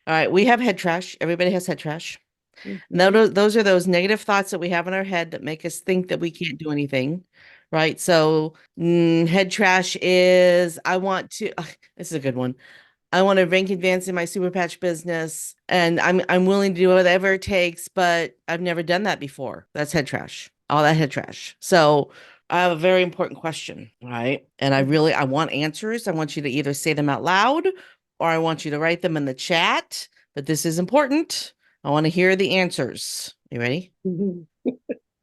All right, we have head trash. Everybody has head trash. Mhm. Now, those are those negative thoughts that we have in our head that make us think that we can't do anything, right? So, head trash is I want to. This is a good one. I want to rank advance in my super patch business, and I'm willing to do whatever it takes, but I've never done that before. That's head trash. All that head trash. So I have a very important question, right? And I want answers. I want you to either say them out loud or I want you to write them in the chat. But this is important. I want to hear the answers. You ready? Mhm.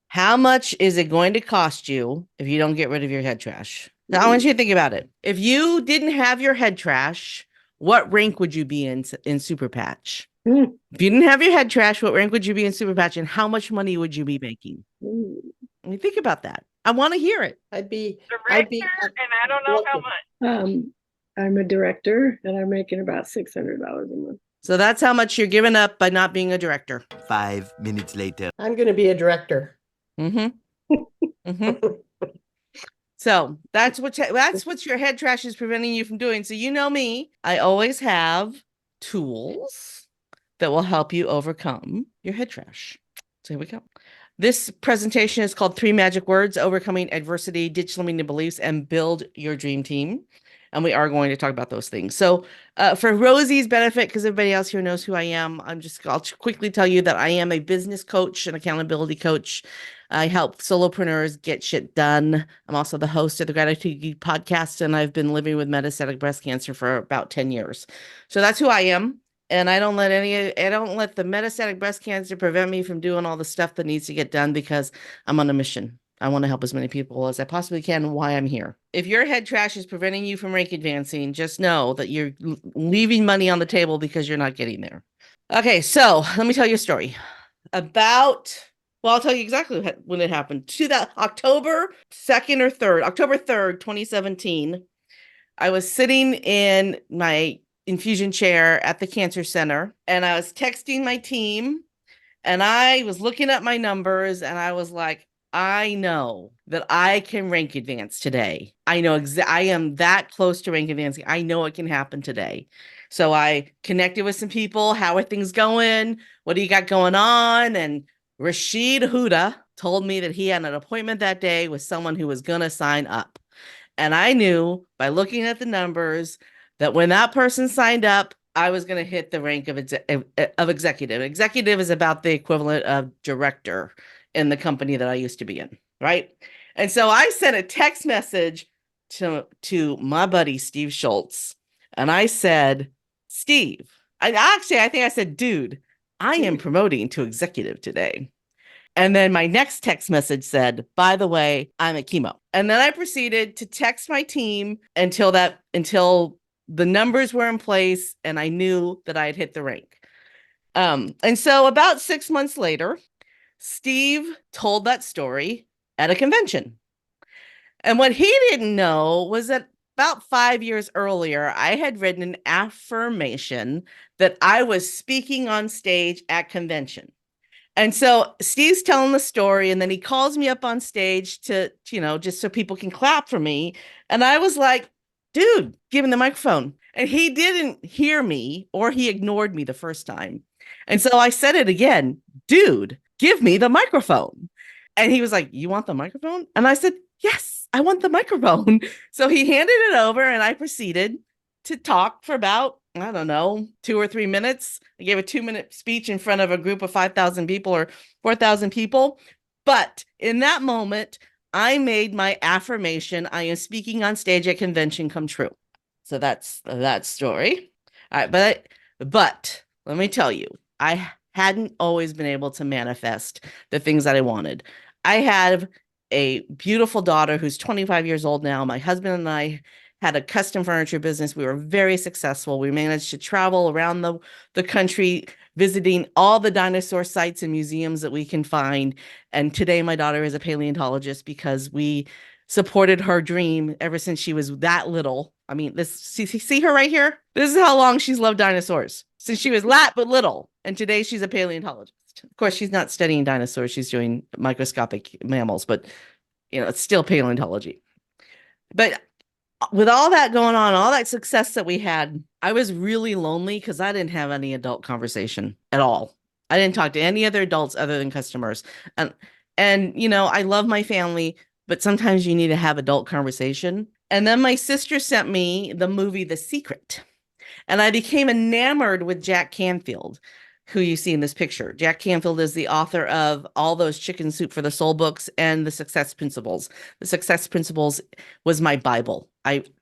How much is it going to cost you if you don't get rid of your head trash? Now, I want you to think about it. If you didn't have your head trash, what rank would you be in Super Patch? Mm. If you didn't have your head trash, what rank would you be in Super Patch, and how much money would you be making? Mm. I mean, think about that. I want to hear it. I'd be Director, and I don't know how director. much. I'm a director and I'm making about $600 a month. So that's how much you're giving up by not being a director. 5 minutes later. I'm going to be a director. Mm-hmm. Mm-hmm. So that's what your head trash is preventing you from doing. So you know me, I always have tools that will help you overcome your head trash. So here we go. This presentation is called 3 Magic Words: Overcoming Adversity, Ditch Limiting Beliefs, and Build Your Dream Team. And we are going to talk about those things. So for Rosie's benefit, because everybody else here knows who I am, I'll quickly tell you that I am a business coach and accountability coach. I help solopreneurs get shit done. I'm also the host of the Gratitude Geek podcast, and I've been living with metastatic breast cancer for about 10 years. So that's who I am. And I don't let the metastatic breast cancer prevent me from doing all the stuff that needs to get done because I'm on a mission. I want to help as many people as I possibly can and why I'm here. If your head trash is preventing you from rank advancing, just know that you're leaving money on the table because you're not getting there. Okay, so let me tell you a story I'll tell you exactly when it happened. To that October 2nd or 3rd, October 3rd, 2017, I was sitting in my infusion chair at the cancer center and I was texting my team and I was looking at my numbers and I was like, I know that I can rank advance today. I know I am that close to rank advancing. I know it can happen today. So I connected with some people. How are things going? What do you got going on? And Rashid Huda told me that he had an appointment that day with someone who was going to sign up. And I knew by looking at the numbers that when that person signed up, I was going to hit the rank of executive. Executive is about the equivalent of director in the company that I used to be in, right? And so I sent a text message to my buddy Steve Schultz, and I said, Steve, I think I said, dude, I am promoting to executive today. And then my next text message said, by the way, I'm at chemo. And then I proceeded to text my team until the numbers were in place and I knew that I had hit the rank. And so about 6 months later, Steve told that story at a convention. And what he didn't know was that about 5 years earlier, I had written an affirmation that I was speaking on stage at convention. And so Steve's telling the story, and then he calls me up on stage to, just so people can clap for me. And I was like, dude, give him the microphone. And he didn't hear me, or he ignored me the first time. And so I said it again, dude, give me the microphone. And he was like, you want the microphone? And I said, yes, I want the microphone. So he handed it over, and I proceeded to talk for about, I don't know, 2 or 3 minutes. I gave a 2-minute speech in front of a group of 5,000 people or 4,000 people. But in that moment, I made my affirmation, I am speaking on stage at convention, come true. So that's that story. All right, but let me tell you, I hadn't always been able to manifest the things that I wanted. I have a beautiful daughter who's 25 years old now. My husband and I had a custom furniture business. We were very successful. We managed to travel around the country, visiting all the dinosaur sites and museums that we can find. And today my daughter is a paleontologist because we supported her dream ever since she was that little. I mean, see her right here? This is how long she's loved dinosaurs, since she was but little. And today she's a paleontologist. Of course, she's not studying dinosaurs. She's doing microscopic mammals, but it's still paleontology. But with all that going on, all that success that we had, I was really lonely because I didn't have any adult conversation at all. I didn't talk to any other adults other than customers. And I love my family, but sometimes you need to have adult conversation. And then my sister sent me the movie The Secret. And I became enamored with Jack Canfield, who you see in this picture. Jack Canfield is the author of all those Chicken Soup for the Soul books and The Success Principles. The Success Principles was my Bible.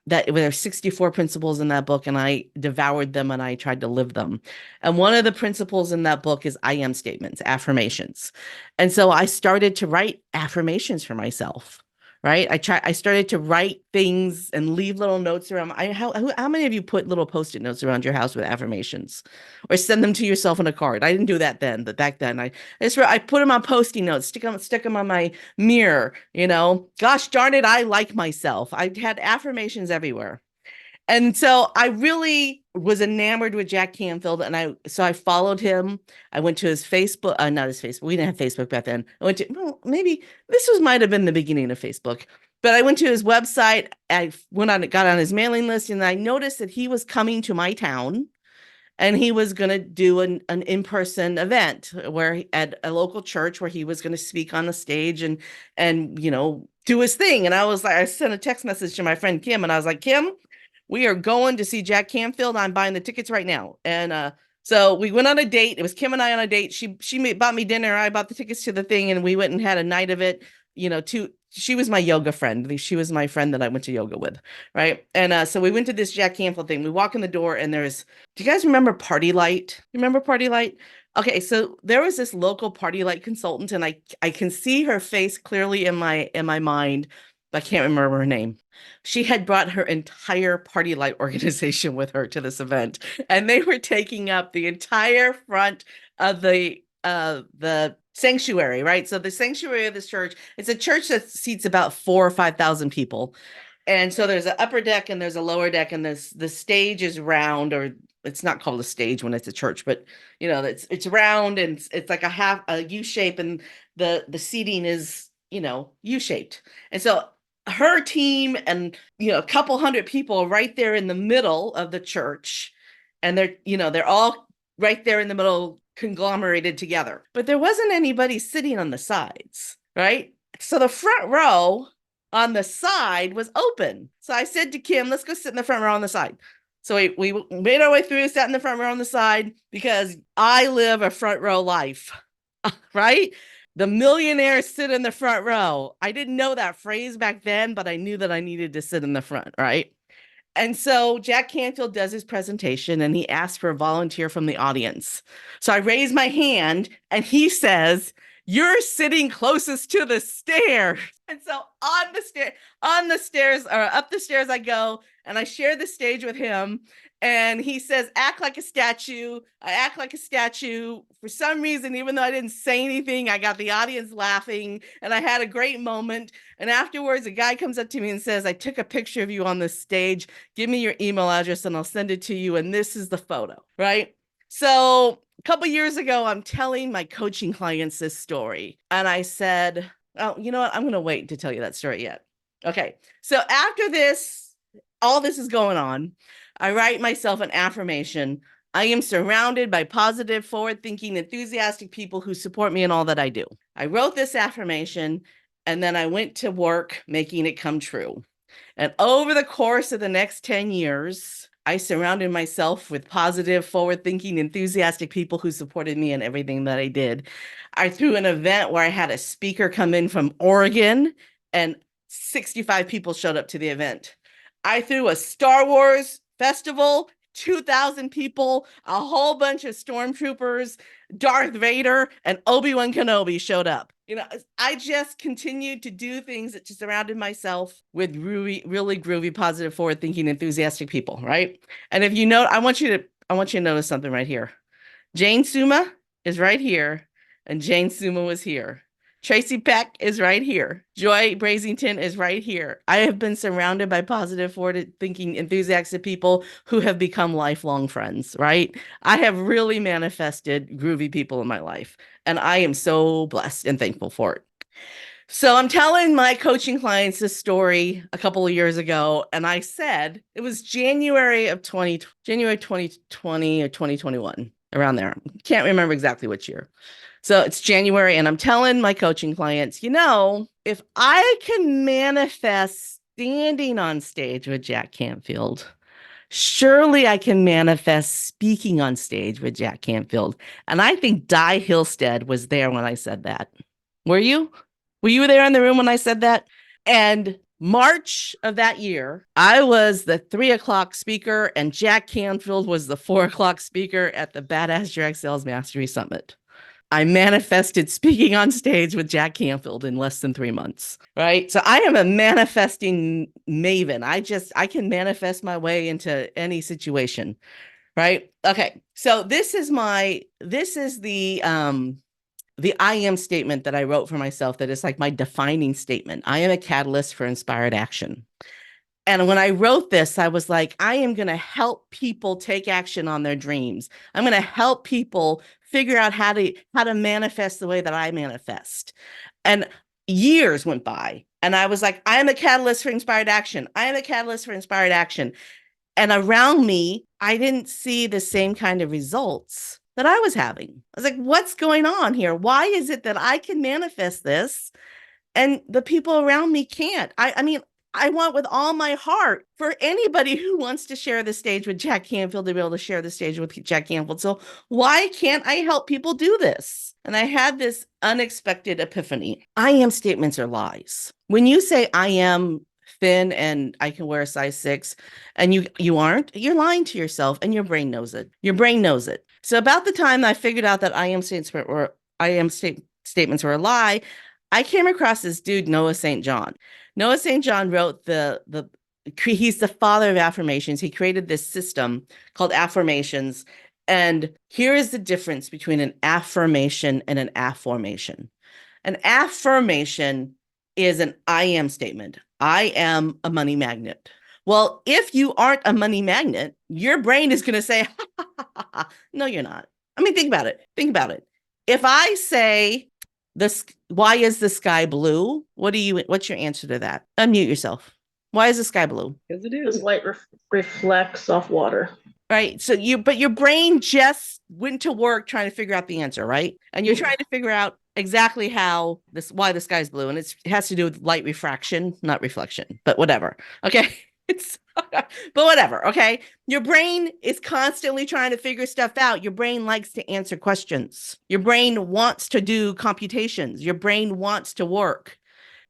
There are 64 principles in that book, and I devoured them and I tried to live them. And one of the principles in that book is I am statements, affirmations. And so I started to write affirmations for myself. Right. I started to write things and leave little notes around. How many of you put little Post-it notes around your house with affirmations or send them to yourself in a card? I didn't do that then, but back then I put them on Post-it notes, stick them on my mirror, gosh darn it. I like myself. I had affirmations everywhere. And so I really was enamored with Jack Canfield, and I followed him. I went to his Facebook, not his Facebook. We didn't have Facebook back then. Maybe this might have been the beginning of Facebook, but I went to his website. I got on his mailing list, and I noticed that he was coming to my town, and he was going to do an in-person event at a local church where he was going to speak on the stage and do his thing. And I sent a text message to my friend Kim, and I was like, Kim, we are going to see Jack Canfield. I'm buying the tickets right now. And so we went on a date. It was Kim and I on a date. She bought me dinner. I bought the tickets to the thing, and we went and had a night of it. She was my yoga friend. She was my friend that I went to yoga with, right? And so we went to this Jack Canfield thing. We walk in the door, and do you guys remember Party Light? Remember Party Light? Okay, so there was this local Party Light consultant, and I can see her face clearly in my mind, but I can't remember her name. She had brought her entire Party Light organization with her to this event, and they were taking up the entire front of the sanctuary, right? So the sanctuary of this church, it's a church that seats about 4,000 or 5,000 people. And so there's an upper deck and there's a lower deck, and the stage is round, or it's not called a stage when it's a church, but it's round, and it's like a U shape, and the seating is, U-shaped. And so her team and a couple hundred people right there in the middle of the church, and they're all right there in the middle, conglomerated together, but there wasn't anybody sitting on the sides, right? So the front row on the side was open. So I said to Kim, let's go sit in the front row on the side. So we made our way through, sat in the front row on the side, because I live a front row life, right? The millionaires sit in the front row. I didn't know that phrase back then, but I knew that I needed to sit in the front, right? And so Jack Canfield does his presentation, and he asks for a volunteer from the audience. So I raise my hand, and he says, "You're sitting closest to the stairs." And so on the stairs, or up the stairs I go, and I share the stage with him. And he says, "Act like a statue." I act like a statue. For some reason, even though I didn't say anything, I got the audience laughing, and I had a great moment. And afterwards, a guy comes up to me and says, "I took a picture of you on this stage. Give me your email address and I'll send it to you. And this is the photo," right? So a couple years ago, I'm telling my coaching clients this story. And I said, oh, you know what? I'm going to wait to tell you that story yet. Okay. So after this, all this is going on, I write myself an affirmation. I am surrounded by positive, forward-thinking, enthusiastic people who support me in all that I do. I wrote this affirmation, and then I went to work making it come true. And over the course of the next 10 years, I surrounded myself with positive, forward-thinking, enthusiastic people who supported me in everything that I did. I threw an event where I had a speaker come in from Oregon, and 65 people showed up to the event. I threw a Star Wars festival, 2,000 people, a whole bunch of stormtroopers, Darth Vader, and Obi-Wan Kenobi showed up. I just continued to do things that just surrounded myself with really, really groovy, positive, forward-thinking, enthusiastic people, right? And if you know, I want you to notice something right here. Jane Suma is right here, and Jane Suma was here. Tracy Peck is right here. Joy Brazington is right here. I have been surrounded by positive, forward-thinking, enthusiastic people who have become lifelong friends, right? I have really manifested groovy people in my life, and I am so blessed and thankful for it. So I'm telling my coaching clients this story a couple of years ago, and I said it was January 2020 or 2021, around there. Can't remember exactly which year. So it's January, and I'm telling my coaching clients, if I can manifest standing on stage with Jack Canfield, surely I can manifest speaking on stage with Jack Canfield. And I think Di Hillstead was there when I said that. Were you? Were you there in the room when I said that? And March of that year, I was the 3:00 speaker, and Jack Canfield was the 4:00 speaker at the Badass Direct Sales Mastery Summit. I manifested speaking on stage with Jack Canfield in less than 3 months, right? So I am a manifesting maven. I can manifest my way into any situation, right? Okay. So this is the I am statement that I wrote for myself that is like my defining statement. I am a catalyst for inspired action. And when I wrote this, I was like, I am going to help people take action on their dreams. I'm going to help people figure out how to manifest the way that I manifest. And years went by, and I was like, I am a catalyst for inspired action. I am a catalyst for inspired action. And around me, I didn't see the same kind of results that I was having. I was like, what's going on here? Why is it that I can manifest this and the people around me can't? I mean, I want with all my heart for anybody who wants to share the stage with Jack Canfield to be able to share the stage with Jack Canfield. So why can't I help people do this? And I had this unexpected epiphany. I am statements are lies. When you say I am thin and I can wear a size 6 and you aren't, you're lying to yourself, and your brain knows it. Your brain knows it. So about the time I figured out that I am statements were a lie, I came across this dude, Noah St. John. Noah St. John wrote he's the father of affirmations. He created this system called affirmations. And here is the difference between an affirmation and an affirmation. An affirmation is an I am statement. I am a money magnet. Well, if you aren't a money magnet, your brain is going to say, no, you're not. I mean, think about it. Think about it. If I say, why is the sky blue? What's your answer to that? Unmute yourself. Why is the sky blue? Because it is. Light reflects off water. Right. So but your brain just went to work trying to figure out the answer, right? And you're trying to figure out exactly why the sky's blue. And it has to do with light refraction, not reflection, but whatever. Okay. But whatever. Okay. Your brain is constantly trying to figure stuff out. Your brain likes to answer questions. Your brain wants to do computations. Your brain wants to work,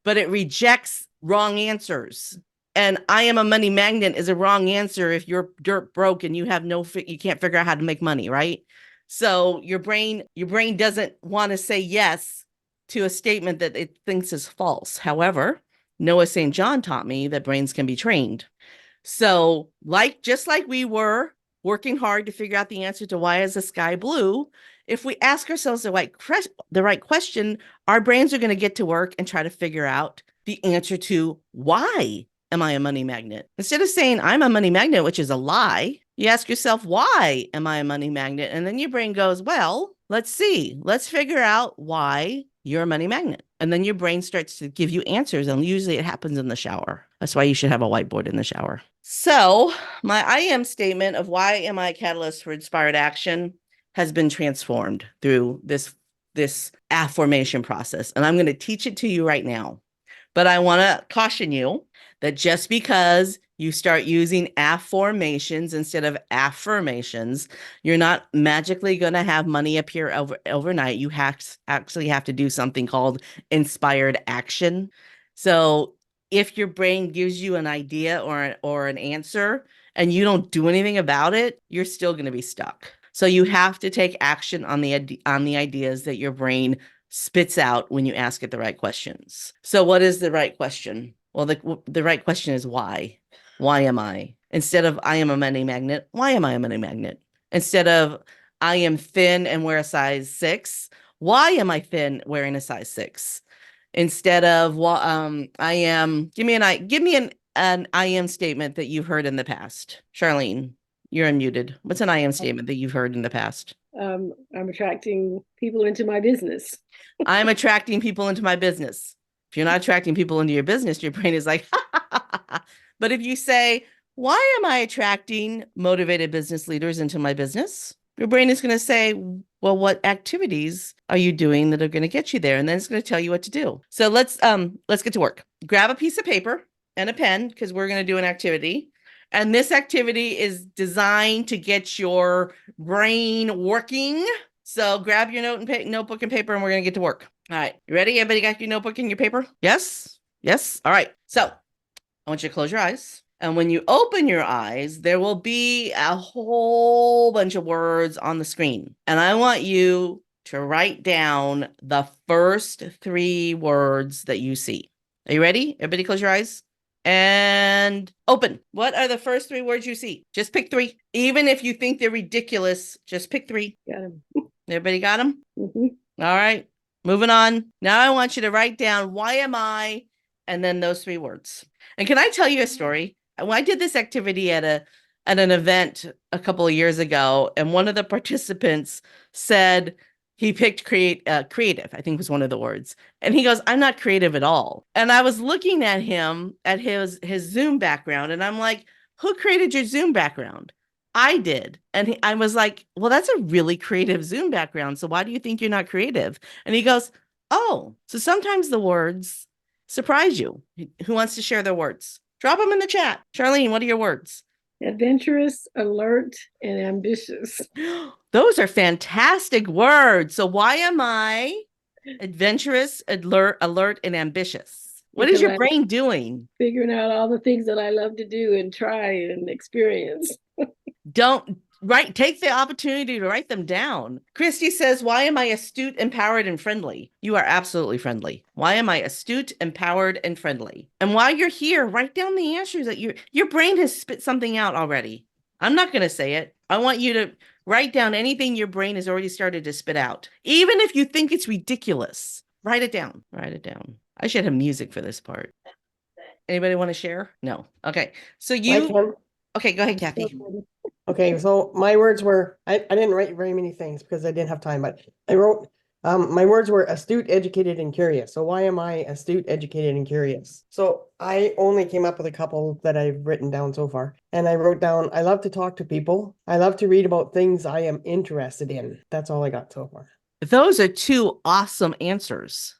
but it rejects wrong answers. And I am a money magnet is a wrong answer if you're dirt broke and you have you can't figure out how to make money, right? So your brain doesn't want to say yes to a statement that it thinks is false. However, Noah St. John taught me that brains can be trained. So just like we were working hard to figure out the answer to why is the sky blue, if we ask ourselves the right question, our brains are going to get to work and try to figure out the answer to why am I a money magnet? Instead of saying I'm a money magnet, which is a lie, you ask yourself, why am I a money magnet? And then your brain goes, well, let's see. Let's figure out why you're a money magnet. And then your brain starts to give you answers. And usually it happens in the shower. That's why you should have a whiteboard in the shower. So my I am statement of why am I a catalyst for inspired action has been transformed through this affirmation process. And I'm going to teach it to you right now. But I want to caution you that just because you start using affirmations instead of affirmations, you're not magically going to have money appear overnight. You actually have to do something called inspired action. So if your brain gives you an idea or an answer and you don't do anything about it, you're still going to be stuck. So you have to take action on the ideas that your brain spits out when you ask it the right questions. So what is the right question? Well, the right question is why? Why am I? Instead of I am a money magnet, why am I a money magnet? Instead of I am thin and wear a size 6, why am I thin wearing a size 6? Instead of give me an I am statement that you've heard in the past. Charlene, you're unmuted. What's an I am statement that you've heard in the past? I'm attracting people into my business. I'm attracting people into my business. If you're not attracting people into your business, your brain is like, but if you say, why am I attracting motivated business leaders into my business? Your brain is going to say, well, what activities are you doing that are going to get you there? And then it's going to tell you what to do. So let's get to work. Grab a piece of paper and a pen because we're going to do an activity. And this activity is designed to get your brain working. So grab your notebook and paper, and we're going to get to work. All right. You ready? Everybody got your notebook and your paper? Yes? Yes? All right. So I want you to close your eyes. And when you open your eyes, there will be a whole bunch of words on the screen. And I want you to write down the first 3 words that you see. Are you ready? Everybody close your eyes and open. What are the first 3 words you see? Just pick 3. Even if you think they're ridiculous, just pick 3. Got him. Everybody got them? Mhm. All right. Moving on. Now I want you to write down, why am I? And then those 3 words. And can I tell you a story? When I did this activity at an event a couple of years ago, and one of the participants said he picked creative, I think was one of the words. And he goes, I'm not creative at all. And I was looking at him at his Zoom background, and I'm like, who created your Zoom background? I did. And I was like, well, that's a really creative Zoom background. So why do you think you're not creative? And he goes, oh, so sometimes the words surprise you. Who wants to share their words? Drop them in the chat. Charlene, what are your words? Adventurous, alert, and ambitious. Those are fantastic words. So why am I adventurous, alert, and ambitious? What is Because your I- brain doing? Figuring out all the things that I love to do and try and experience. Take the opportunity to write them down. Christy says, why am I astute, empowered, and friendly? You are absolutely friendly. Why am I astute, empowered, and friendly? And while you're here, write down the answers that your brain has spit something out already. I'm not going to say it. I want you to write down anything your brain has already started to spit out. Even if you think it's ridiculous, write it down. Write it down. I should have music for this part. Anybody want to share? No. Okay. So okay, go ahead, Kathy. Okay, so my words were, I didn't write very many things because I didn't have time, but I wrote, my words were astute, educated, and curious. So why am I astute, educated, and curious? So I only came up with a couple that I've written down so far. And I wrote down, I love to talk to people. I love to read about things I am interested in. That's all I got so far. Those are 2 awesome answers.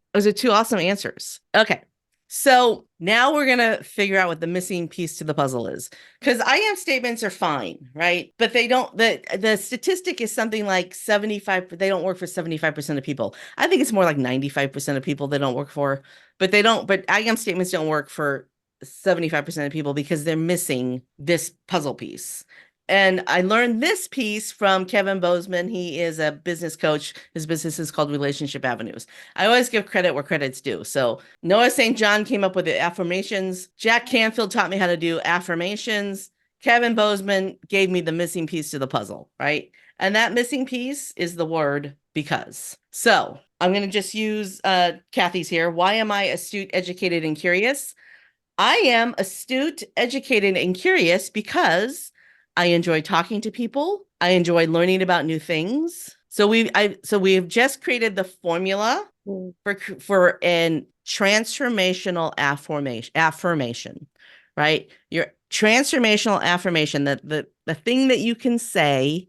Okay. So now we're going to figure out what the missing piece to the puzzle is, because I am statements are fine, right? But they don't, the statistic is something like 75, they don't work for 75% of people. I think it's more like 95% of people they don't work for, but I am statements don't work for 75% of people because they're missing this puzzle piece. And I learned this piece from Kevin Bozeman. He is a business coach. His business is called Relationship Avenues. I always give credit where credit's due. So Noah St. John came up with the affirmations. Jack Canfield taught me how to do affirmations. Kevin Bozeman gave me the missing piece to the puzzle, right? And that missing piece is the word because. So I'm going to just use Kathy's here. Why am I astute, educated, and curious? I am astute, educated, and curious because I enjoy talking to people. I enjoy learning about new things. So we have just created the formula for an transformational affirmation, right? Your transformational affirmation, the thing that you can say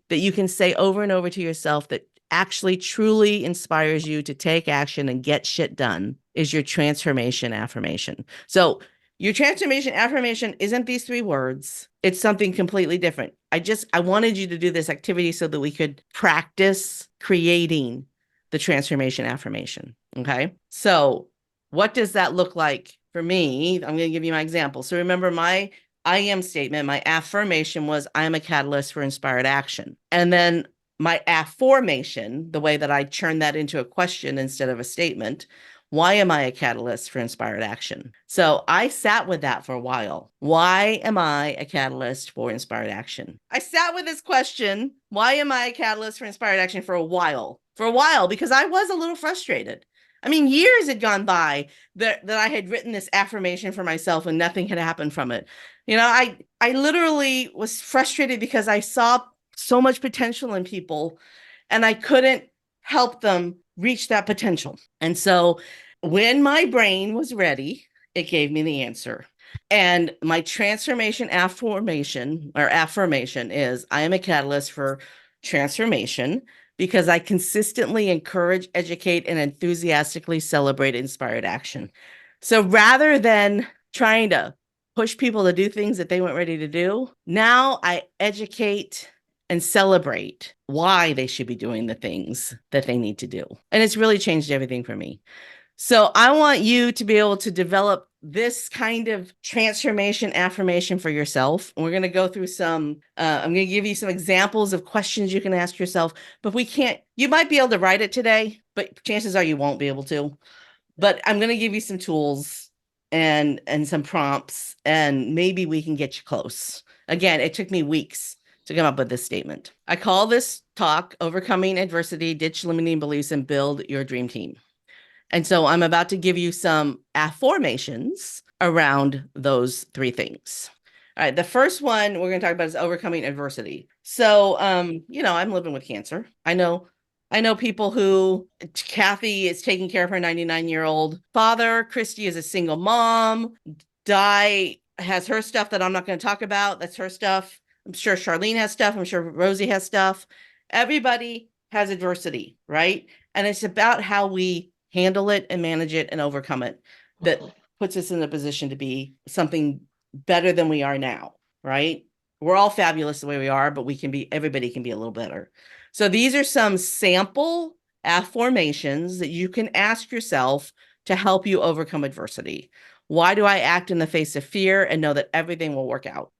over and over to yourself that actually truly inspires you to take action and get shit done is your transformation affirmation. So your transformation affirmation isn't these 3 words. It's something completely different. I wanted you to do this activity so that we could practice creating the transformation affirmation. Okay. So what does that look like for me? I'm going to give you my example. So remember my I am statement, my affirmation was I am a catalyst for inspired action. And then my affirmation, the way that I turned that into a question instead of a statement, why am I a catalyst for inspired action? So I sat with that for a while. Why am I a catalyst for inspired action? I sat with this question, why am I a catalyst for inspired action for a while? Because I was a little frustrated. I mean, years had gone by that I had written this affirmation for myself and nothing had happened from it. You know, I literally was frustrated because I saw so much potential in people and I couldn't help them reach that potential. And so when my brain was ready, it gave me the answer. And my transformation affirmation is I am a catalyst for transformation because I consistently encourage, educate, and enthusiastically celebrate inspired action. So rather than trying to push people to do things that they weren't ready to do, now I educate and celebrate why they should be doing the things that they need to do. And it's really changed everything for me. So I want you to be able to develop this kind of transformation affirmation for yourself. We're going to go through some, I'm going to give you some examples of questions you can ask yourself, but you might be able to write it today, but chances are you won't be able to. But I'm going to give you some tools and some prompts, and maybe we can get you close. Again, it took me weeks to come up with this statement. I call this talk Overcoming Adversity, Ditch Limiting Beliefs, and Build Your Dream Team. And so I'm about to give you some affirmations around those three things. All right. The first one we're going to talk about is overcoming adversity. So, I'm living with cancer. I know people who, Kathy is taking care of her 99-year-old father. Christy is a single mom. Di has her stuff that I'm not going to talk about. That's her stuff. I'm sure Charlene has stuff. I'm sure Rosie has stuff. Everybody has adversity, right? And it's about how we handle it and manage it and overcome it that puts us in a position to be something better than we are now, right? We're all fabulous the way we are, but everybody can be a little better. So these are some sample affirmations that you can ask yourself to help you overcome adversity. Why do I act in the face of fear and know that everything will work out?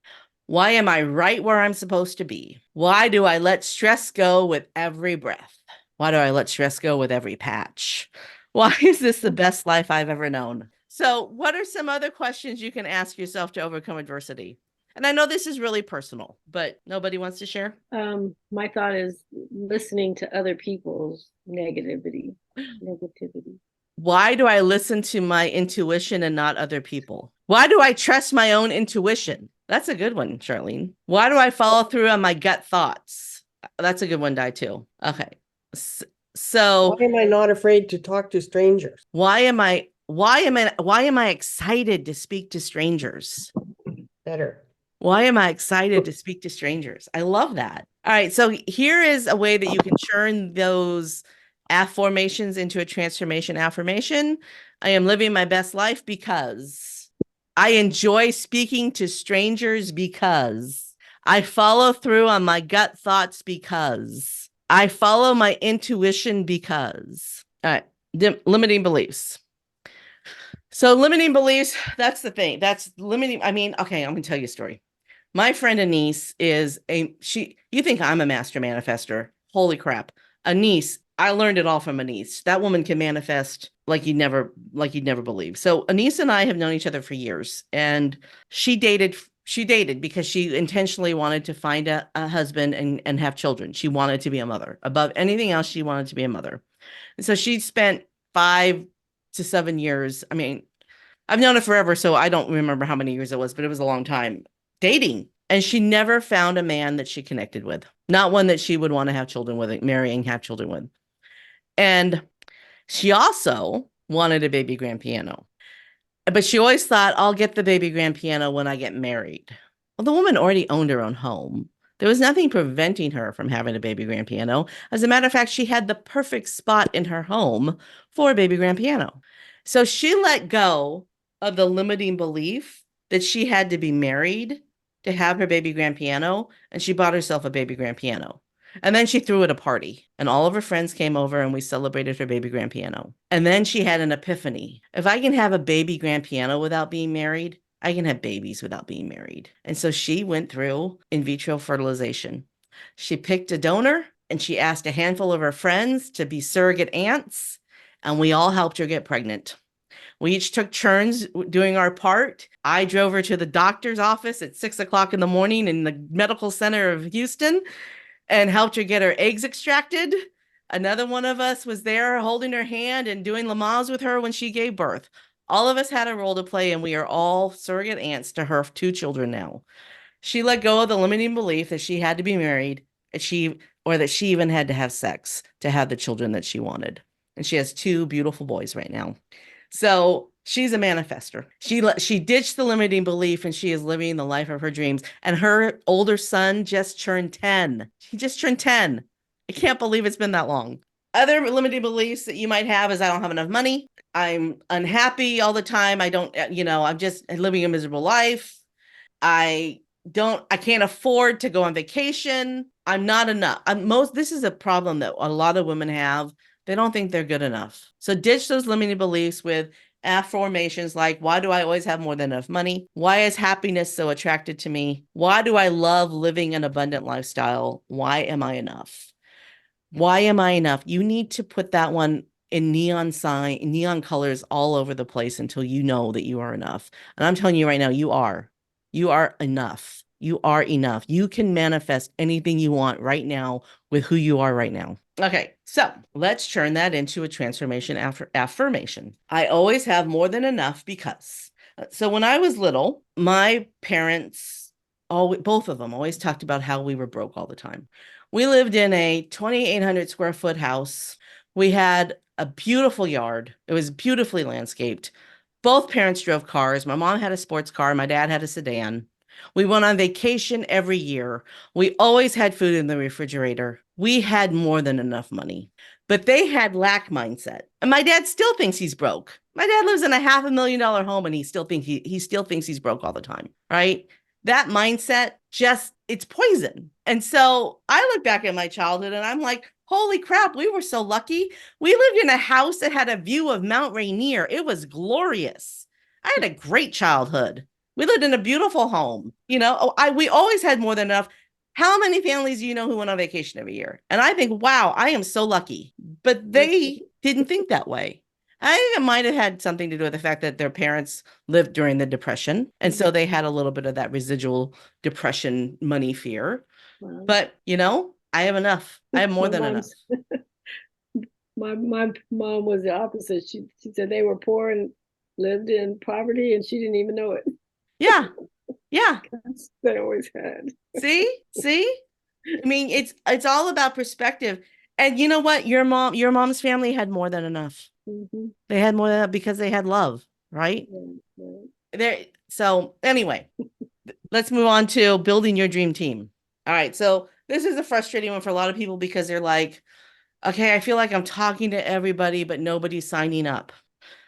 Why am I right where I'm supposed to be? Why do I let stress go with every breath? Why do I let stress go with every patch? Why is this the best life I've ever known? So what are some other questions you can ask yourself to overcome adversity? And I know this is really personal, but nobody wants to share? My thought is listening to other people's negativity. Why do I listen to my intuition and not other people? Why do I trust my own intuition? That's a good one, Charlene. Why do I follow through on my gut thoughts? That's a good one, Di, too. Okay. So Why am I not afraid to talk to strangers? why am I excited to speak to strangers? Better. Why am I excited to speak to strangers? I love that. All right. So here is a way that you can turn those affirmations into a transformation affirmation. I am living my best life because I enjoy speaking to strangers because I follow through on my gut thoughts because I follow my intuition because. All right. Limiting beliefs. So limiting beliefs, that's the thing. That's limiting. I mean, okay, I'm going to tell you a story. My friend Anise you think I'm a master manifester. Holy crap. Anise, I learned it all from Anise. That woman can manifest like you'd never believe. So Anise and I have known each other for years, and she dated because she intentionally wanted to find a husband and have children. She wanted to be a mother. Above anything else, she wanted to be a mother. And so she spent 5 to 7 years. I mean, I've known her forever, so I don't remember how many years it was, but it was a long time dating. And she never found a man that she connected with, not one that she would want to have children with, marry and have children with. And she also wanted a baby grand piano. But she always thought, I'll get the baby grand piano when I get married. Well, the woman already owned her own home. There was nothing preventing her from having a baby grand piano. As a matter of fact, she had the perfect spot in her home for a baby grand piano. So she let go of the limiting belief that she had to be married to have her baby grand piano, and she bought herself a baby grand piano. And then she threw it a party, and all of her friends came over and we celebrated her baby grand piano. And then she had an epiphany. If I can have a baby grand piano without being married, I can have babies without being married. And so she went through in vitro fertilization. She picked a donor and she asked a handful of her friends to be surrogate aunts, and we all helped her get pregnant. We each took turns doing our part. I drove her to the doctor's office at 6:00 in the morning in the medical center of Houston and helped her get her eggs extracted. Another one of us was there holding her hand and doing Lamaze with her when she gave birth. All of us had a role to play, and we are all surrogate aunts to her 2 children now. She let go of the limiting belief that she had to be married, or that she even had to have sex to have the children that she wanted. And she has 2 beautiful boys right now. So she's a manifester. She ditched the limiting belief and she is living the life of her dreams. And her older son just turned 10. He just turned 10. I can't believe it's been that long. Other limiting beliefs that you might have is I don't have enough money. I'm unhappy all the time. I don't, I'm just living a miserable life. I can't afford to go on vacation. I'm not enough. This is a problem that a lot of women have. They don't think they're good enough. So ditch those limiting beliefs with affirmations like, why do I always have more than enough money? Why is happiness so attracted to me? Why do I love living an abundant lifestyle? Why am I enough? Why am I enough? You need to put that one in neon colors all over the place until you know that you are enough. And I'm telling you right now, you are enough. You are enough. You can manifest anything you want right now with who you are right now. Okay, so let's turn that into a transformation affirmation. I always have more than enough because. So when I was little, my parents, both of them, always talked about how we were broke all the time. We lived in a 2,800 square foot house. We had a beautiful yard. It was beautifully landscaped. Both parents drove cars. My mom had a sports car. My dad had a sedan. We went on vacation every year. We always had food in the refrigerator. We had more than enough money, but they had lack mindset. And my dad still thinks he's broke. My dad lives in a $500,000 home and he still thinks he's broke all the time, right? That mindset it's poison. And so I look back at my childhood and I'm like, holy crap, we were so lucky. We lived in a house that had a view of Mount Rainier. It was glorious. I had a great childhood. We lived in a beautiful home. We always had more than enough. How many families do you know who went on vacation every year? And I think, wow, I am so lucky. But they didn't think that way. I think it might have had something to do with the fact that their parents lived during the Depression. And so they had a little bit of that residual depression money fear. Wow. But, I have enough. I have more than enough. My mom was the opposite. She said they were poor and lived in poverty and she didn't even know it. Yeah. Yeah. They always had. See? I mean, it's all about perspective. And you know what? Your mom's family had more than enough. Mm-hmm. They had more than enough because they had love, right? Right. So anyway, let's move on to building your dream team. All right. So this is a frustrating one for a lot of people because they're like, okay, I feel like I'm talking to everybody, but nobody's signing up.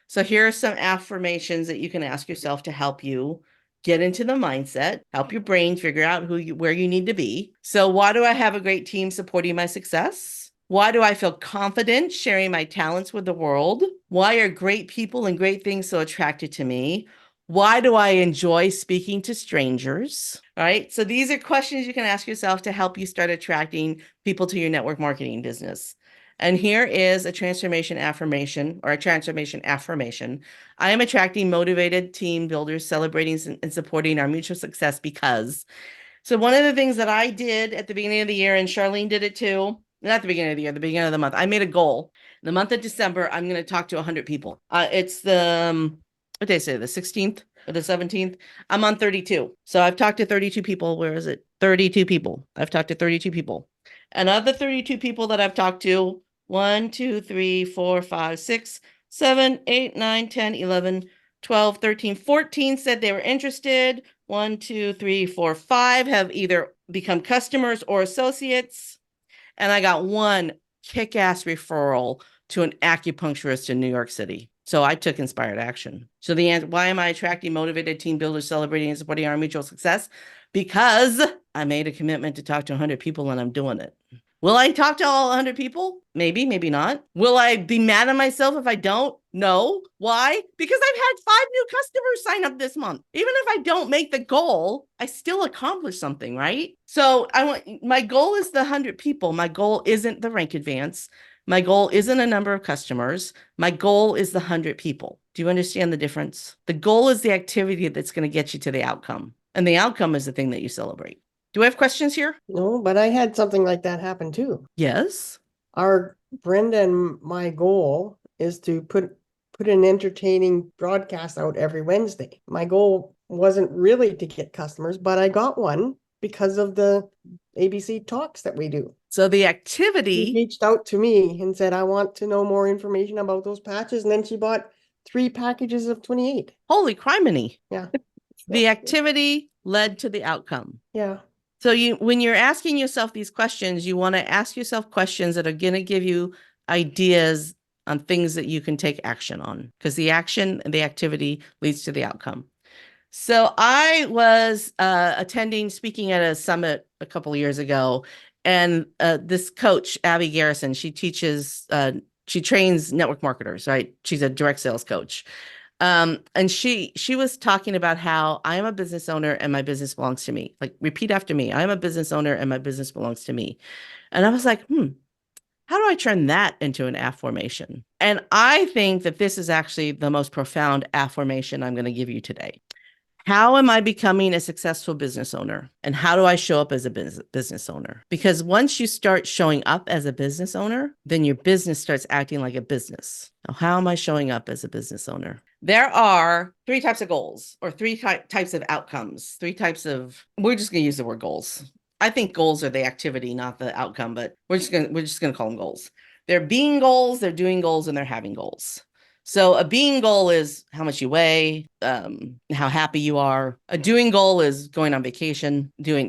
So here are some affirmations that you can ask yourself to help you get into the mindset, help your brain figure out where you need to be. So why do I have a great team supporting my success? Why do I feel confident sharing my talents with the world? Why are great people and great things so attracted to me? Why do I enjoy speaking to strangers? All right. So these are questions you can ask yourself to help you start attracting people to your network marketing business. And here is a transformation affirmation or a transformation affirmation. I am attracting motivated team builders, celebrating and supporting our mutual success because. So one of the things that I did at the beginning of the year, and Charlene did it too, not the beginning of the year, the beginning of the month, I made a goal. In the month of December, I'm going to talk to 100 people. It's the, what did I say, the 16th or the 17th? I'm on 32. So I've talked to 32 people. Where is it? 32 people. I've talked to 32 people. And of the 32 people that I've talked to, 1, 2, 3, 4, 5, 6, 7, 8, 9, 10, 11, 12, 13, 14 said they were interested. 1, 2, 3, 4, 5 have either become customers or associates. And I got one kick-ass referral to an acupuncturist in New York City. So I took inspired action. So the answer, why am I attracting motivated team builders, celebrating and supporting our mutual success? Because I made a commitment to talk to 100 people and I'm doing it. Will I talk to all 100 people? Maybe, maybe not. Will I be mad at myself if I don't? No. Why? Because I've had 5 new customers sign up this month. Even if I don't make the goal, I still accomplish something, right? So my goal is the 100 people. My goal isn't the rank advance. My goal isn't a number of customers. My goal is the 100 people. Do you understand the difference? The goal is the activity that's going to get you to the outcome. And the outcome is the thing that you celebrate. Do I have questions here? No, but I had something like that happen too. Yes. Brenda and my goal is to put an entertaining broadcast out every Wednesday. My goal wasn't really to get customers, but I got one because of the ABC talks that we do. So the She activity, reached out to me and said, I want to know more information about those patches. And then she bought 3 packages of 28. Holy criminy. Yeah. The activity led to the outcome. Yeah. So when you're asking yourself these questions, you want to ask yourself questions that are going to give you ideas on things that you can take action on, because the action and the activity leads to the outcome. So I was speaking at a summit a couple of years ago, and this coach, Abby Garrison, she trains network marketers, right? She's a direct sales coach. And she was talking about how I am a business owner and my business belongs to me. Like, repeat after me. I am a business owner and my business belongs to me. And I was like, how do I turn that into an affirmation? And I think that this is actually the most profound affirmation I'm going to give you today. How am I becoming a successful business owner? And how do I show up as a business owner? Because once you start showing up as a business owner, then your business starts acting like a business. Now, how am I showing up as a business owner? There are 3 types of goals, or 3 types of outcomes, 3 types of, we're just going to use the word goals. I think goals are the activity, not the outcome, but we're just going to call them goals. They're being goals, they're doing goals, and they're having goals. So a being goal is how much you weigh, how happy you are. A doing goal is going on vacation, doing,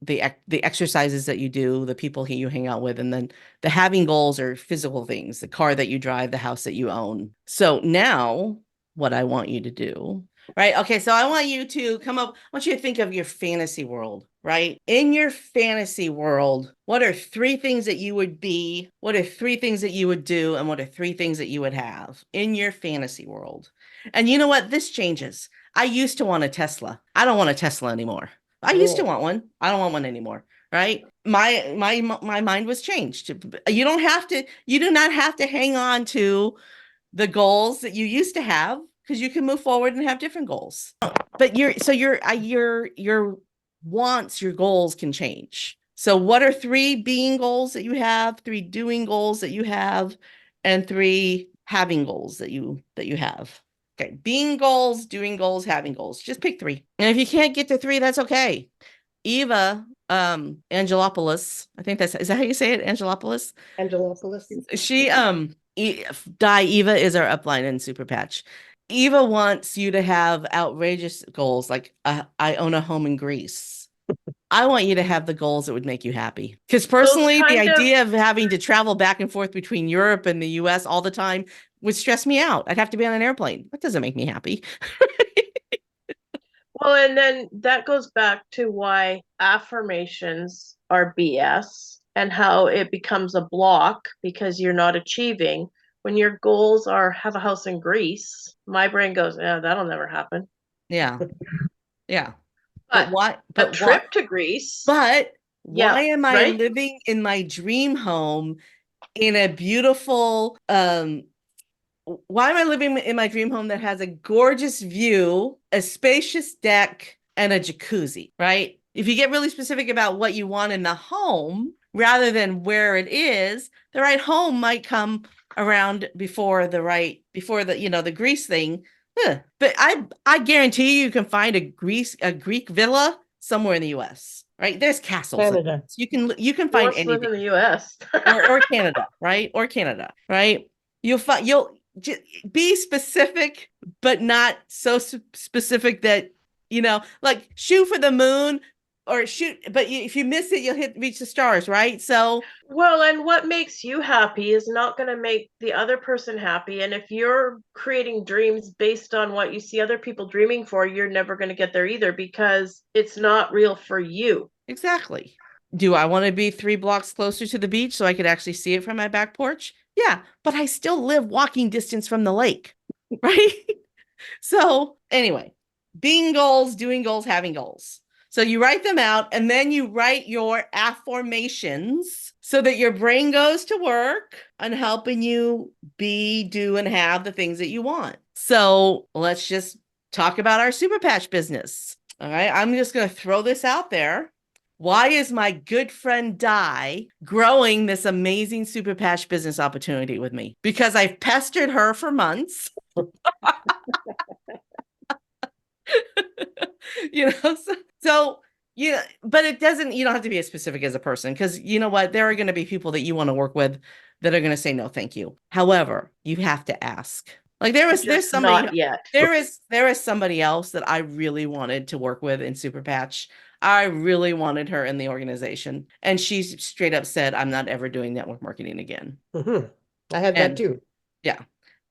the exercises that you do, the people you hang out with. And then the having goals are physical things, the car that you drive, the house that you own. So now what I want you to do, right? Okay, so I want you to I want you to think of your fantasy world, right? In your fantasy world, what are 3 things that you would be? What are 3 things that you would do? And what are 3 things that you would have in your fantasy world? And you know what? This changes. I used to want a Tesla. I don't want a Tesla anymore. I used to want one. I don't want one anymore. Right? My mind was changed. You do not have to hang on to the goals that you used to have, because you can move forward and have different goals. But your wants, your goals can change. So what are 3 being goals that you have, 3 doing goals that you have, and 3 having goals that you have? Okay, being goals, doing goals, having goals. Just pick 3. And if you can't get to 3, that's okay. Eva Angelopoulos, I think is that how you say it? Angelopoulos? Angelopoulos. She Eva is our upline in Super Patch. Eva wants you to have outrageous goals, like I own a home in Greece. I want you to have the goals that would make you happy. Because personally, the idea of having to travel back and forth between Europe and the US all the time would stress me out. I'd have to be on an airplane. That doesn't make me happy. Well, and then that goes back to why affirmations are BS and how it becomes a block because you're not achieving. When your goals are have a house in Greece, my brain goes, yeah, that'll never happen. Yeah. Yeah. But why? a trip to Greece. But Yeah, why am I right? living in my dream home in a beautiful, why am I living in my dream home that has a gorgeous view, a spacious deck, and a jacuzzi, right? If you get really specific about what you want in the home, rather than where it is, the right home might come around before the Greece thing. But I guarantee you can find a Greek villa somewhere in the US, right? There's castles. Canada. You can find Who wants to live anything. in the US? or Canada, right? Or Canada, right? You'll be specific, but not so specific that, like shoot for the moon or shoot, but if you miss it, you'll reach the stars, right? So, well, and what makes you happy is not going to make the other person happy. And if you're creating dreams based on what you see other people dreaming for, you're never going to get there either because it's not real for you. exactly. Do I want to be 3 blocks closer to the beach so I could actually see it from my back porch? Yeah, but I still live walking distance from the lake, right? So anyway, being goals, doing goals, having goals. So you write them out and then you write your affirmations so that your brain goes to work on helping you be, do, and have the things that you want. So let's just talk about our Super Patch business. All right, I'm just going to throw this out there. Why is my good friend Di growing this amazing Super Patch business opportunity with me? Because I've pestered her for months. But it doesn't, you don't have to be as specific as a person, because you know what? There are going to be people that you want to work with that are going to say, no, thank you. However, you have to ask. Like there's Just somebody not yet. there is somebody else that I really wanted to work with in Super Patch. I really wanted her in the organization, and she straight up said, "I'm not ever doing network marketing again." Mhm. I had that And too. yeah,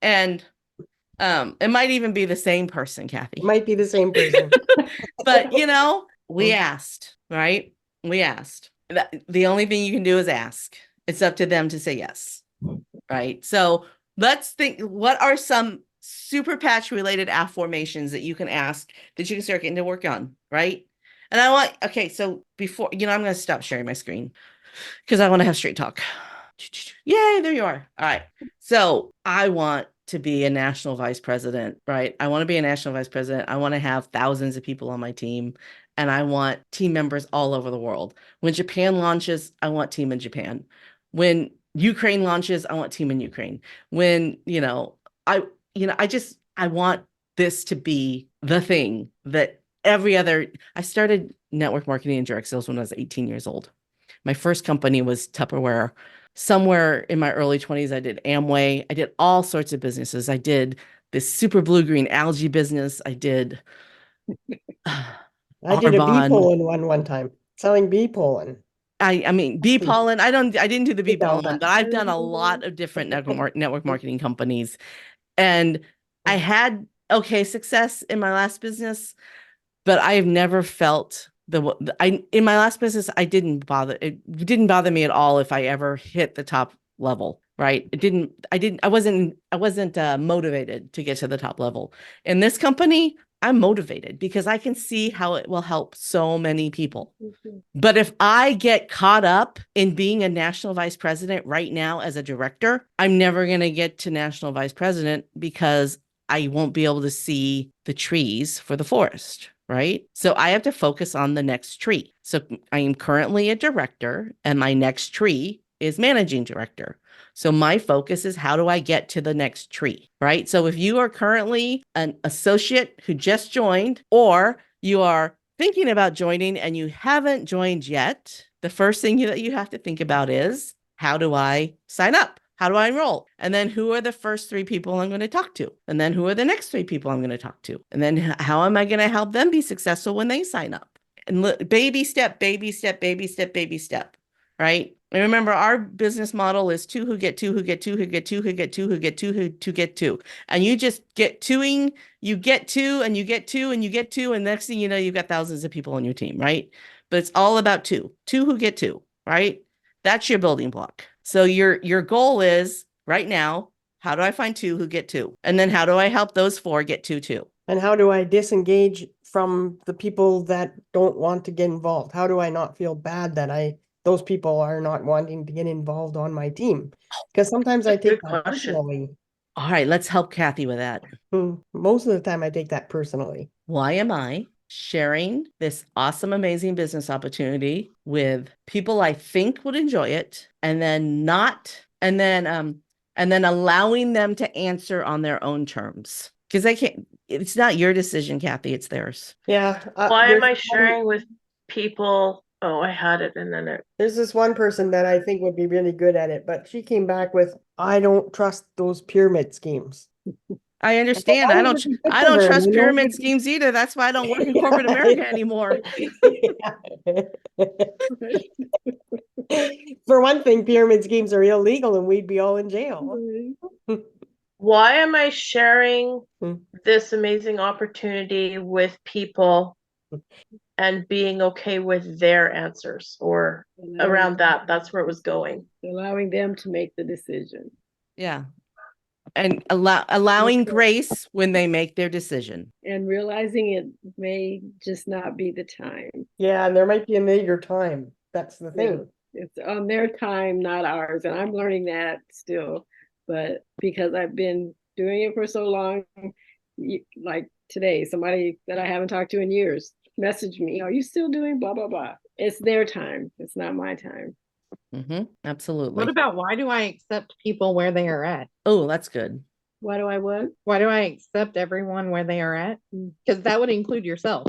and it might even be the same person, Kathy. It might be the same person. But you know, we Mm. asked, right? We asked. The only thing you can do is ask. It's up to them to say yes, right? So let's think, what are some super patch related affirmations that you can ask that you can start getting to work on, right? And I want, okay, so before, I'm going to stop sharing my screen because I want to have straight talk. Yay, there you are. All right. So I want to be a national vice president, right? I want to be a national vice president. I want to have thousands of people on my team, and I want team members all over the world. When Japan launches, I want team in Japan. When Ukraine launches, I want team in Ukraine. When, I want this to be the thing that I started network marketing and direct sales when I was 18 years old. My first company was Tupperware. Somewhere in my early 20s, I did Amway. I did all sorts of businesses. I did this super blue green algae business. I did I did a bee Arbonne. pollen one time, selling bee pollen. I mean, bee pollen. I didn't do the bee Did all pollen, that. but I've done a lot of different network marketing companies. And I had okay success in my last business, but I have never felt in my last business, it didn't bother me at all if I ever hit the top level, right? I wasn't motivated to get to the top level. In this company, I'm motivated because I can see how it will help so many people. Mhm. But if I get caught up in being a national vice president right now as a director, I'm never going to get to national vice president because I won't be able to see the trees for the forest, right? So I have to focus on the next tree. So I am currently a director, and my next tree is managing director. So my focus is how do I get to the next tree, right? So if you are currently an associate who just joined, or you are thinking about joining and you haven't joined yet, the first thing that you have to think about is, how do I sign up? How do I enroll? And then who are the first 3 people I'm going to talk to? And then who are the next 3 people I'm going to talk to? And then how am I going to help them be successful when they sign up? And baby step, baby step, baby step, baby step, right? And remember, our business model is 2 who get 2 who get 2 who get 2 who get 2 who get 2 who to get 2. And you just get 2ing, you get 2 and you get 2 and you get 2. And next thing you know, you've got thousands of people on your team, right? But it's all about 2 who get 2, right? That's your building block. So your goal is right now, how do I find 2 who get 2? And then how do I help those 4 get 2 too? And how do I disengage from the people that don't want to get involved? How do I not feel bad that those people are not wanting to get involved on my team? Because sometimes I take Good that question. personally. All right, let's help Kathy with that. Most of the time I take that personally. Why am I sharing this awesome, amazing business opportunity with people I think would enjoy it, and then allowing them to answer on their own terms? Because it's not your decision, Kathy, it's theirs. Yeah. Why am there's I one- sharing with people? Oh, I had it and then it. There's this one person that I think would be really good at it, but she came back with, I don't trust those pyramid schemes. I understand. that I would be good don't for her, trust you know? pyramid schemes either. That's why I don't work in corporate America anymore. For one thing, pyramid schemes are illegal and we'd be all in jail. Why am I sharing Hmm. this amazing opportunity with people and being okay with their answers, or around that? That's where it was going. Allowing them to make the decision. Yeah. And allowing Okay. grace when they make their decision. And realizing it may just not be the time. Yeah, and there might be a later time. That's the thing. It's on their time, not ours. And I'm learning that still. But because I've been doing it for so long, like today, somebody that I haven't talked to in years messaged me, are you still doing blah, blah, blah? It's their time. It's not my time. Absolutely. What about why do I accept people where they are at? Oh, that's good. Why do I what? Why do I accept everyone where they are at? Because that would include yourself.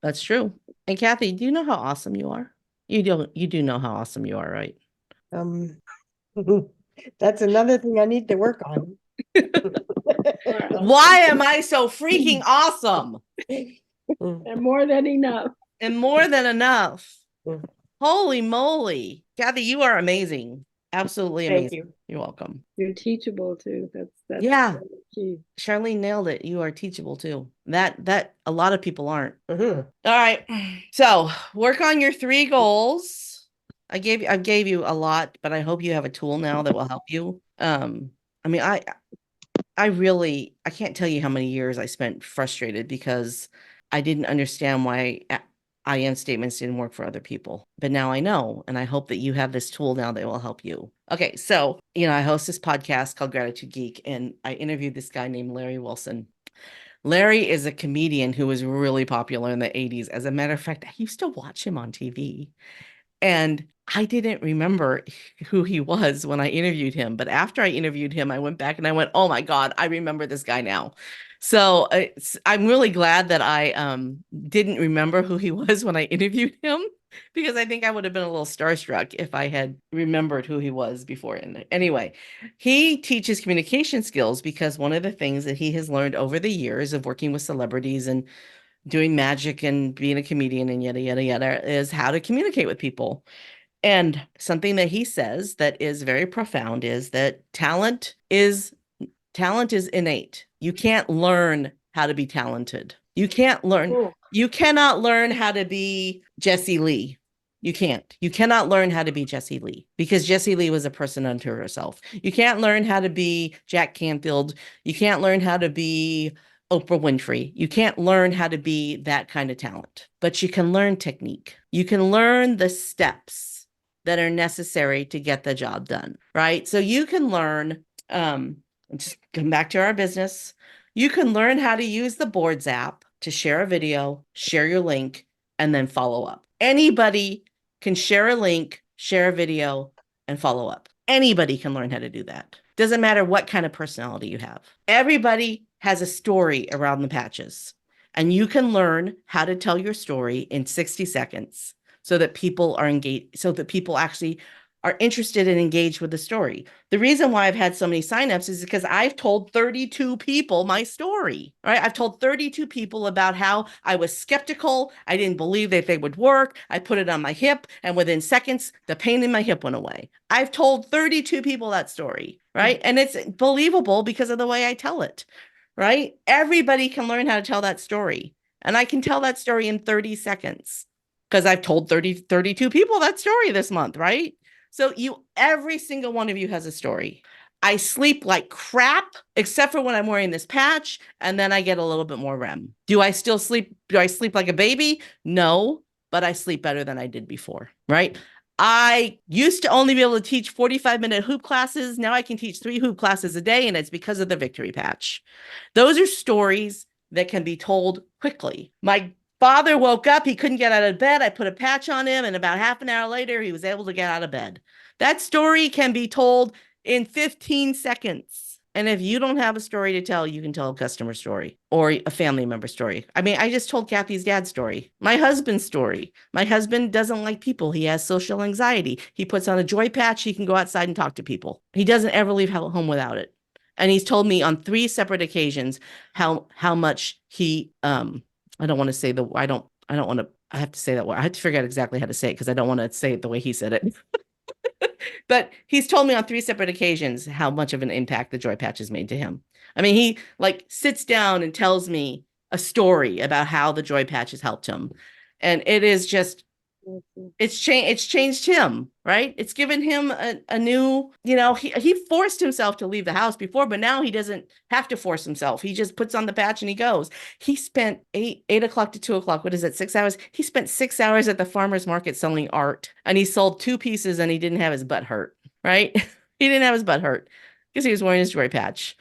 That's true. And Kathy, do you know how awesome you are? You do know how awesome you are, right? That's another thing I need to work on. Why am I so freaking awesome And more than enough. and more than enough? Mm. Holy moly. Kathy, you are amazing. Absolutely Thank amazing. you. You're welcome. You're teachable too. That's Yeah. key. Charlene nailed it. You are teachable too. That a lot of people aren't. Mhm. All right. So work on your 3 goals. I gave you a lot, but I hope you have a tool now that will help you. I mean, I really, I can't tell you how many years I spent frustrated because I didn't understand why I am statements didn't work for other people. But now I know, and I hope that you have this tool now that will help you. Okay, so, I host this podcast called Gratitude Geek, and I interviewed this guy named Larry Wilson. Larry is a comedian who was really popular in the 80s. As a matter of fact, I used to watch him on TV. And I didn't remember who he was when I interviewed him. But after I interviewed him, I went back and I went, oh my God, I remember this guy now. So I'm really glad that I didn't remember who he was when I interviewed him, because I think I would have been a little starstruck if I had remembered who he was before. And anyway, he teaches communication skills because one of the things that he has learned over the years of working with celebrities and doing magic and being a comedian and yada, yada, yada, is how to communicate with people. And something that he says that is very profound is that talent is innate. You can't learn how to be talented. You can't learn, Cool. you cannot learn how to be Jessie Lee. You can't. You cannot learn how to be Jessie Lee because Jessie Lee was a person unto herself. You can't learn how to be Jack Canfield. You can't learn how to be Oprah Winfrey. You can't learn how to be that kind of talent, but you can learn technique. You can learn the steps that are necessary to get the job done, right? So you can learn, just come back to our business. You can learn how to use the Boards app to share a video, share your link, and then follow up. Anybody can share a link, share a video, and follow up. Anybody can learn how to do that. Doesn't matter what kind of personality you have. Everybody has a story around the patches, and you can learn how to tell your story in 60 seconds so that people are engaged, so that people actually are interested and engaged with the story. The reason why I've had so many signups is because I've told 32 people my story, right? I've told 32 people about how I was skeptical. I didn't believe that they would work. I put it on my hip, and within seconds, the pain in my hip went away. I've told 32 people that story, right? And it's believable because of the way I tell it, right? Everybody can learn how to tell that story. And I can tell that story in 30 seconds because I've told 32 people that story this month, right? So every single one of you has a story. I sleep like crap, except for when I'm wearing this patch, and then I get a little bit more REM. Do I sleep like a baby? No, but I sleep better than I did before, right? I used to only be able to teach 45-minute hoop classes. Now I can teach 3 hoop classes a day, and it's because of the Victory Patch. Those are stories that can be told quickly. My father woke up, he couldn't get out of bed. I put a patch on him, and about half an hour later, he was able to get out of bed. That story can be told in 15 seconds. And if you don't have a story to tell, you can tell a customer story or a family member story. I mean, I just told Kathy's dad's story, my husband's story. My husband doesn't like people. He has social anxiety. He puts on a joy patch. He can go outside and talk to people. He doesn't ever leave home without it. And he's told me on 3 separate occasions how much he, I don't want to say I don't want to, I have to say that word. I have to figure out exactly how to say it because I don't want to say it the way he said it. But he's told me on 3 separate occasions how much of an impact the Joy Patch has made to him. I mean, he sits down and tells me a story about how the Joy Patch has helped him. And it is just, it's changed him, right? It's given him a new, he forced himself to leave the house before, but now he doesn't have to force himself. He just puts on the patch and he goes. He spent 8 o'clock to 2 o'clock. What is it? 6 hours. He spent 6 hours at the farmer's market selling art, and he sold 2 pieces and he didn't have his butt hurt, right? He didn't have his butt hurt because he was wearing his Joy Patch.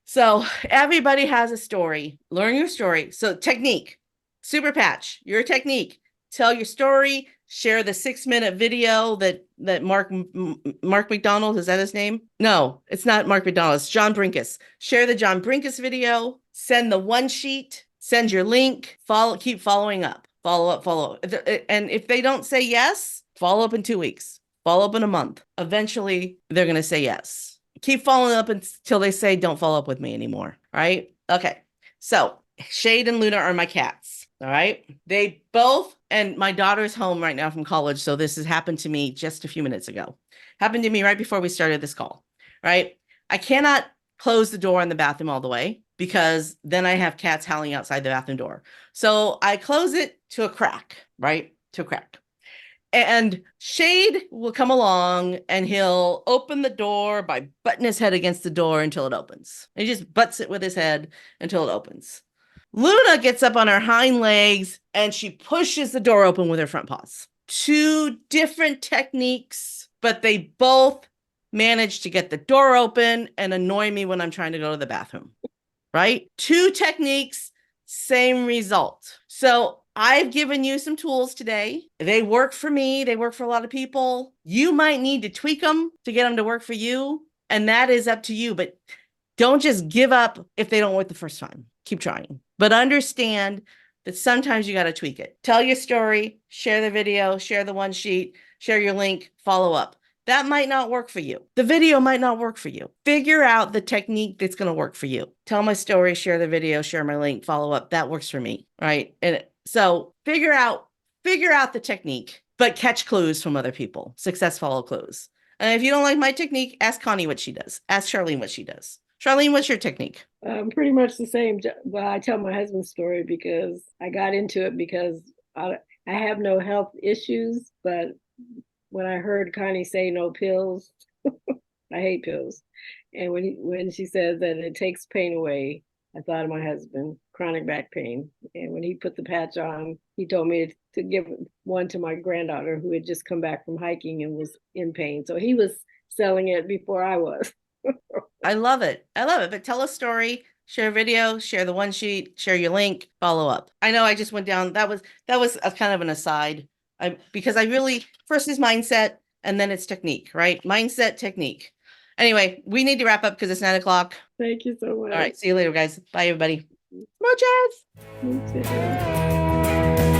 So everybody has a story. Learn your story. So technique, super patch, your technique. Tell your story, share the 6-minute video that Mark McDonald, is that his name? No, it's not Mark McDonald, it's John Brinkus. Share the John Brinkus video, send the 1 sheet, send your link, keep following up, follow up. And if they don't say yes, follow up in 2 weeks, follow up in a month. Eventually, they're going to say yes. keep following up until they say, don't follow up with me anymore. Right? Okay. So Shade and Luna are my cats. All right. They both, and my daughter's home right now from college. So this has happened to me just a few minutes ago. Happened to me right before we started this call. Right. I cannot close the door in the bathroom all the way because then I have cats howling outside the bathroom door. So I close it to a crack, right? To a crack. And Shade will come along and he'll open the door by butting his head against the door until it opens. He just butts it with his head until it opens. Luna gets up on her hind legs and she pushes the door open with her front paws. Two different techniques, but they both manage to get the door open and annoy me when I'm trying to go to the bathroom, right? Two techniques, same result. So I've given you some tools today. They work for me. They work for a lot of people. You might need to tweak them to get them to work for you. And that is up to you. But don't just give up if they don't work the first time. Keep trying. But understand that sometimes you got to tweak it. Tell your story, share the video, share the one sheet, share your link, follow up. That might not work for you. The video might not work for you. Figure out the technique that's going to work for you. Tell my story, share the video, share my link, follow up. That works for me, right? And so figure out the technique, but catch clues from other people. Success follow clues. And if you don't like my technique, ask Connie what she does. Ask Charlene what she does. Charlene, what's your technique? Pretty much the same. Well, I tell my husband's story because I got into it because I have no health issues, but when I heard Connie say no pills, I hate pills. And when she says that it takes pain away, I thought of my husband, chronic back pain. And when he put the patch on, he told me to give one to my granddaughter who had just come back from hiking and was in pain. So he was selling it before I was. I love it. I love it. But tell a story, share a video, share the one sheet, share your link, follow up. I know I just went down. That was a kind of an aside. Because I really, first is mindset and then it's technique, right? Mindset, technique. Anyway, we need to wrap up because it's 9 o'clock. Thank you so much. All right. See you later, guys. Bye, everybody. Muchas. You too.